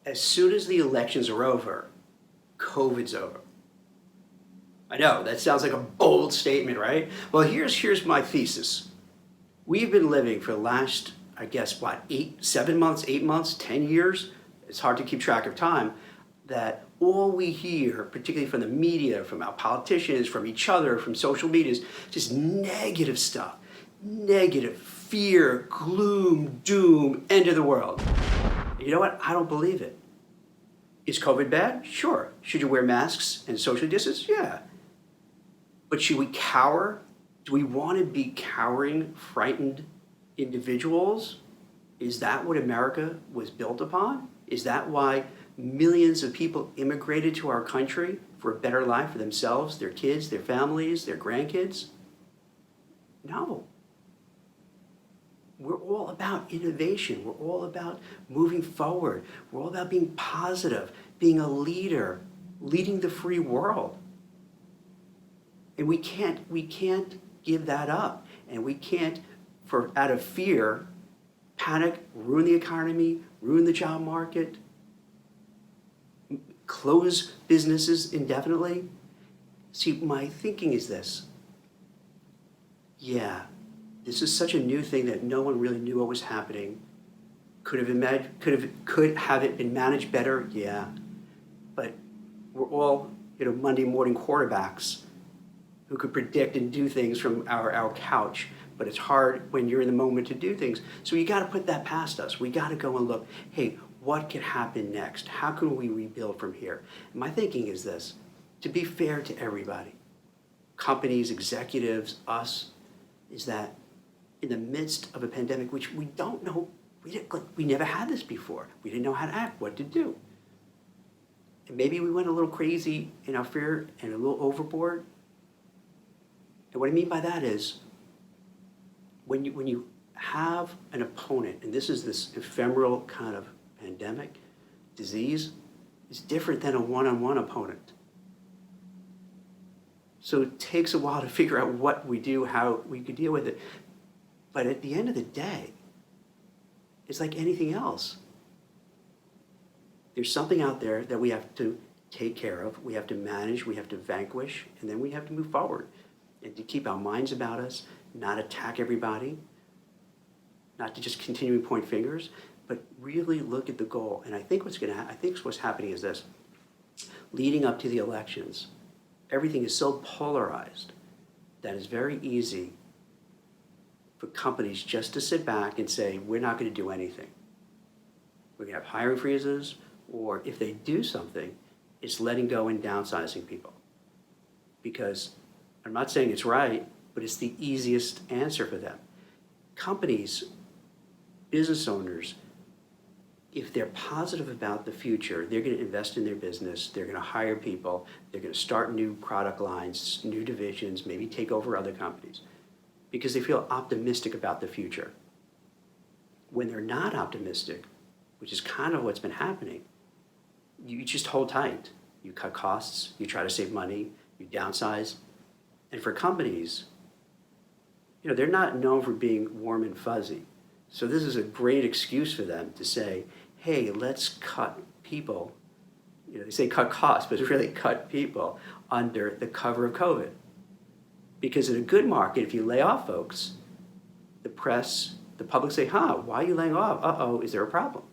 as soon as the elections are over, COVID's over. I know, that sounds like a bold statement, right? Well, here's my thesis. We've been living for the last, I guess, what, 7 months, 8 months, 10 years? It's hard to keep track of time. That all we hear, particularly from the media, from our politicians, from each other, from social media, is just negative stuff. Negative, fear, gloom, doom, end of the world. And you know what? I don't believe it. Is COVID bad? Sure. Should you wear masks and social distance? Yeah. But should we cower? Do we want to be cowering, frightened individuals? Is that what America was built upon? Is that why millions of people immigrated to our country for a better life for themselves, their kids, their families, their grandkids? No. We're all about innovation. We're all about moving forward. We're all about being positive, being a leader, leading the free world. And we can't give that up. And we can't, out of fear, panic, ruin the economy, ruin the job market, close businesses indefinitely. See, my thinking is this. Yeah, this is such a new thing that no one really knew what was happening. Could have it been managed better? Yeah. But we're all, Monday morning quarterbacks who could predict and do things from our couch. But it's hard when you're in the moment to do things. So you got to put that past us. We got to go and look, hey, what could happen next? How can we rebuild from here? And my thinking is this, to be fair to everybody, companies, executives, us, is that in the midst of a pandemic, which we don't know, we never had this before. We didn't know how to act, what to do. And maybe we went a little crazy in our fear and a little overboard. And what I mean by that is, when you have an opponent, and this is this ephemeral kind of pandemic, disease, is different than a one-on-one opponent. So it takes a while to figure out what we do, how we could deal with it. But at the end of the day, it's like anything else. There's something out there that we have to take care of, we have to manage, we have to vanquish, and then we have to move forward. And to keep our minds about us, not attack everybody, not to just continue to point fingers, but really look at the goal. And I think what's happening is this. Leading up to the elections, everything is so polarized that it's very easy for companies just to sit back and say, we're not going to do anything. We're going to have hiring freezes, or if they do something, it's letting go and downsizing people. Because I'm not saying it's right, but it's the easiest answer for them. Companies, business owners, if they're positive about the future, they're going to invest in their business, they're going to hire people, they're going to start new product lines, new divisions, maybe take over other companies, because they feel optimistic about the future. When they're not optimistic, which is kind of what's been happening, you just hold tight. You cut costs, you try to save money, you downsize. And for companies, they're not known for being warm and fuzzy. So this is a great excuse for them to say, hey, let's cut people. They say cut costs, but it's really cut people under the cover of COVID. Because in a good market, if you lay off folks, the press, the public say, why are you laying off? Uh-oh, is there a problem?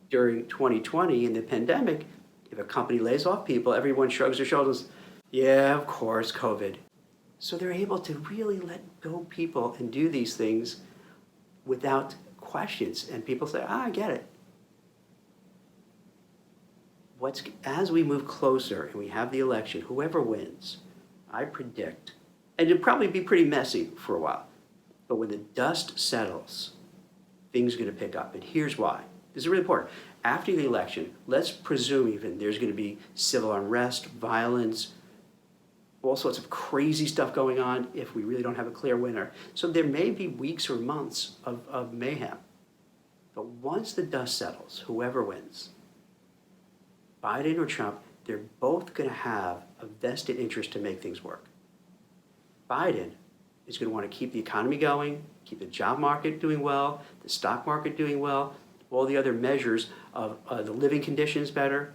During 2020, in the pandemic, if a company lays off people, everyone shrugs their shoulders. Yeah, of course, COVID. So they're able to really let go people and do these things without questions. And people say, I get it. As we move closer and we have the election, whoever wins, I predict, and it'll probably be pretty messy for a while, but when the dust settles, things are going to pick up. And here's why. This is really important. After the election, let's presume even there's going to be civil unrest, violence, all sorts of crazy stuff going on if we really don't have a clear winner. So there may be weeks or months of mayhem. But once the dust settles, whoever wins, Biden or Trump, they're both going to have a vested interest to make things work. Biden is going to want to keep the economy going, keep the job market doing well, the stock market doing well, all the other measures of the living conditions better,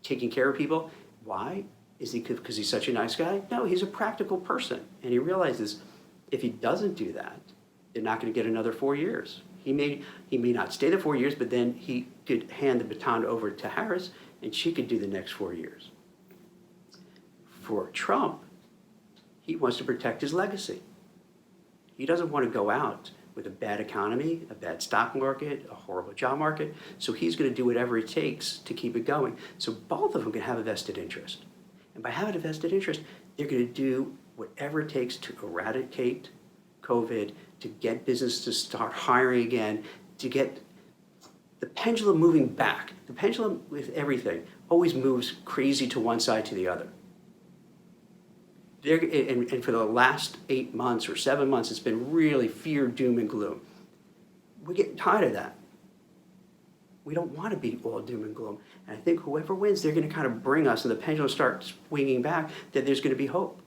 taking care of people. Why? Is he because he's such a nice guy? No, he's a practical person. And he realizes if he doesn't do that, they're not going to get another 4 years. He may not stay the 4 years, but then he could hand the baton over to Harris, and she could do the next 4 years. For Trump, he wants to protect his legacy. He doesn't want to go out with a bad economy, a bad stock market, a horrible job market. So he's going to do whatever it takes to keep it going. So both of them can have a vested interest. And by having a vested interest, they're going to do whatever it takes to eradicate COVID, to get business to start hiring again, to get the pendulum moving back. The pendulum with everything always moves crazy to one side to the other. And for the last 8 months or 7 months, it's been really fear, doom, and gloom. We're getting tired of that. We don't want to be all doom and gloom. And I think whoever wins, they're going to kind of bring us, and the pendulum starts swinging back, that there's going to be hope,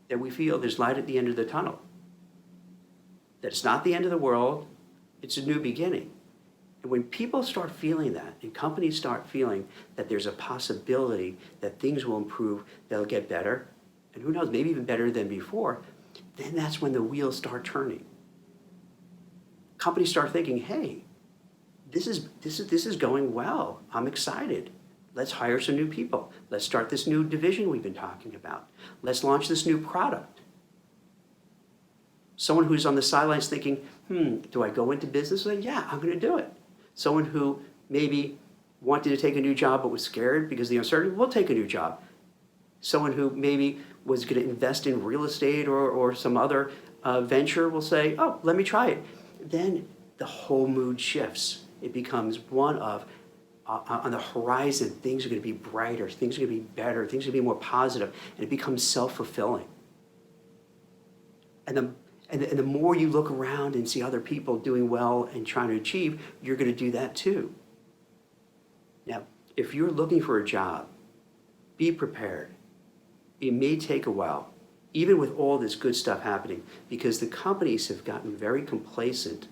that we feel there's light at the end of the tunnel, that it's not the end of the world, it's a new beginning. And when people start feeling that, and companies start feeling that there's a possibility that things will improve, they'll get better, and who knows, maybe even better than before, then that's when the wheels start turning. Companies start thinking, hey, this is going well. I'm excited. Let's hire some new people. Let's start this new division we've been talking about. Let's launch this new product. Someone who's on the sidelines thinking, do I go into business? Like, yeah, I'm going to do it. Someone who maybe wanted to take a new job but was scared because of the uncertainty, will take a new job. Someone who maybe was going to invest in real estate or some other venture will say, oh, let me try it. Then the whole mood shifts. It becomes one of, on the horizon, things are going to be brighter, things are going to be better, things are going to be more positive, and it becomes self-fulfilling. And the more you look around and see other people doing well and trying to achieve, you're going to do that too. Now, if you're looking for a job, be prepared. It may take a while, even with all this good stuff happening, because the companies have gotten very complacent,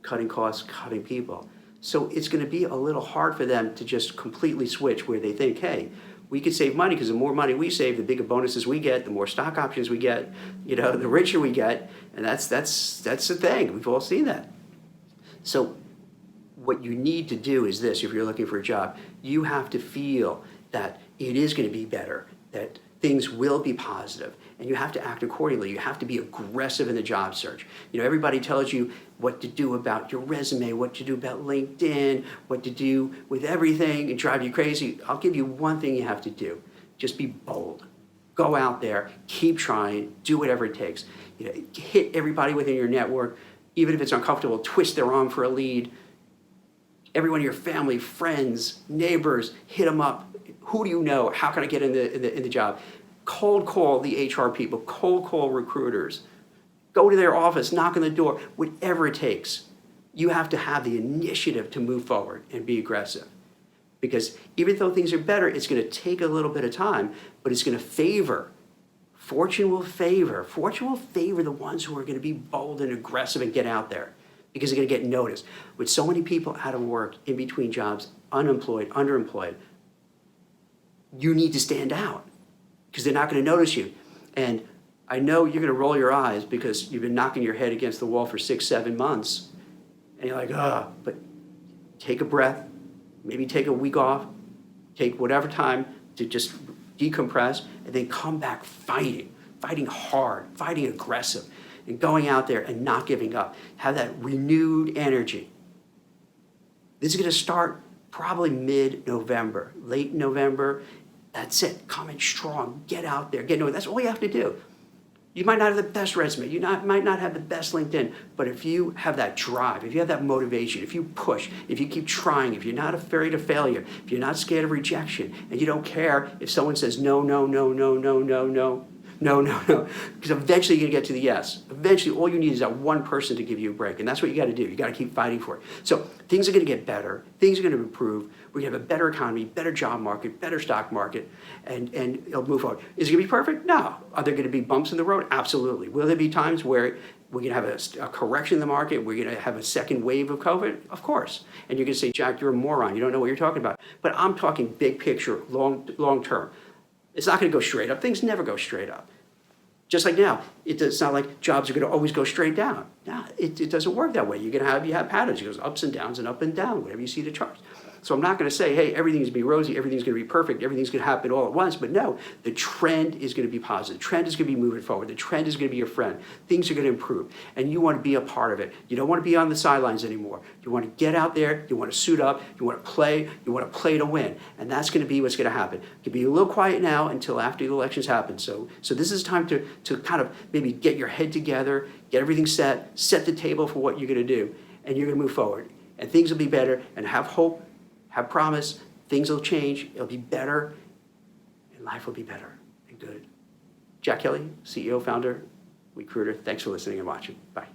cutting costs, cutting people. So it's going to be a little hard for them to just completely switch where they think, hey, we could save money because the more money we save, the bigger bonuses we get, the more stock options we get, the richer we get, and that's the thing. We've all seen that. So what you need to do is this: if you're looking for a job, you have to feel that it is going to be better, that things will be positive, and you have to act accordingly. You have to be aggressive in the job search. Everybody tells you what to do about your resume, what to do about LinkedIn, what to do with everything, and drive you crazy. I'll give you one thing you have to do. Just be bold. Go out there, keep trying, do whatever it takes. Hit everybody within your network, even if it's uncomfortable, twist their arm for a lead. Everyone in your family, friends, neighbors, hit them up. Who do you know? How can I get in the job? Cold call the HR people, cold call recruiters. Go to their office, knock on the door, whatever it takes. You have to have the initiative to move forward and be aggressive. Because even though things are better, it's going to take a little bit of time, but it's going to favor. Fortune will favor the ones who are going to be bold and aggressive and get out there, because they're going to get noticed. With so many people out of work, in between jobs, unemployed, underemployed, you need to stand out because they're not going to notice you. And I know you're going to roll your eyes because you've been knocking your head against the wall for 6-7 months. And you're like, but take a breath, maybe take a week off, take whatever time to just decompress, and then come back fighting hard, fighting aggressive, and going out there and not giving up. Have that renewed energy. This is going to start probably mid-November, late November. That's it. Come in strong. Get out there. Get noticed. That's all you have to do. You might not have the best resume. You might not have the best LinkedIn. But if you have that drive, if you have that motivation, if you push, if you keep trying, if you're not afraid of failure, if you're not scared of rejection, and you don't care if someone says no, no, no, no, no, no, no, no, no, no, because eventually you're going to get to the yes. Eventually, all you need is that one person to give you a break, and that's what you got to do. You got to keep fighting for it. So things are going to get better. Things are going to improve. We're going to have a better economy, better job market, better stock market, and it'll move forward. Is it going to be perfect? No. Are there going to be bumps in the road? Absolutely. Will there be times where We're going to have a correction in the market. We're going to have a second wave of COVID, of course. And you're going to say, Jack, you're a moron. You don't know what you're talking about. But I'm talking big picture, long term. It's not going to go straight up. Things never go straight up. Just like now, it's not like jobs are going to always go straight down. No, it doesn't work that way. You have patterns. It goes ups and downs and up and down, whatever you see the charts. So I'm not going to say, hey, everything's going to be rosy, everything's going to be perfect, everything's going to happen all at once. But no, the trend is going to be positive. The trend is going to be moving forward. The trend is going to be your friend. Things are going to improve. And you want to be a part of it. You don't want to be on the sidelines anymore. You want to get out there. You want to suit up. You want to play. You want to play to win. And that's going to be what's going to happen. You can be a little quiet now until after the elections happen. So this is time to kind of maybe get your head together, get everything set the table for what you're going to do, and you're going to move forward. And things will be better, and have hope. Have promise, things will change, it'll be better, and life will be better and good. Jack Kelly, CEO, founder, WeCruitr. Thanks for listening and watching. Bye.